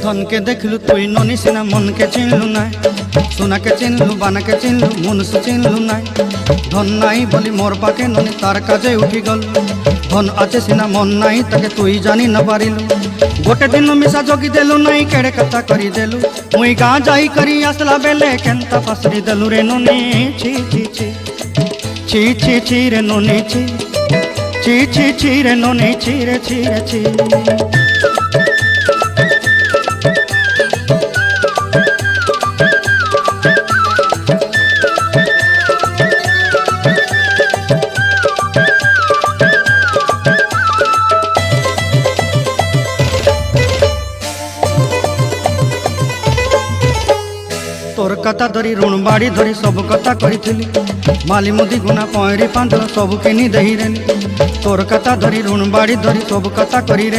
धन के देखलु तुई ननी सिना मन के चिन्हलु ना सोना के चिन्हलु बाना के चिन्हलु मुनुष चिन्हलु ना धन नाई बोली मोर पाके ननी तार काजे उठी गल धन आचे सिना मन नाई ताके तुई जानी न पारिलु गोटे दिन मिसा जोगी देलु नाई केड़े कथा करी देलु मुई गाँ जाई करी आसला बेले केंता फसरी देलु रे ननी छी छी छी छी छी छी रे ननी छी छी छी छी रे ननी छी रे छी रे छी। तोर कथा धरी ऋण बाड़ी धरी सब कथा करी माली मुदी गुना पहरी पांदर सब किनी दही रेली तोर कथा धरी ऋण बाड़ी धरी सब कथा करी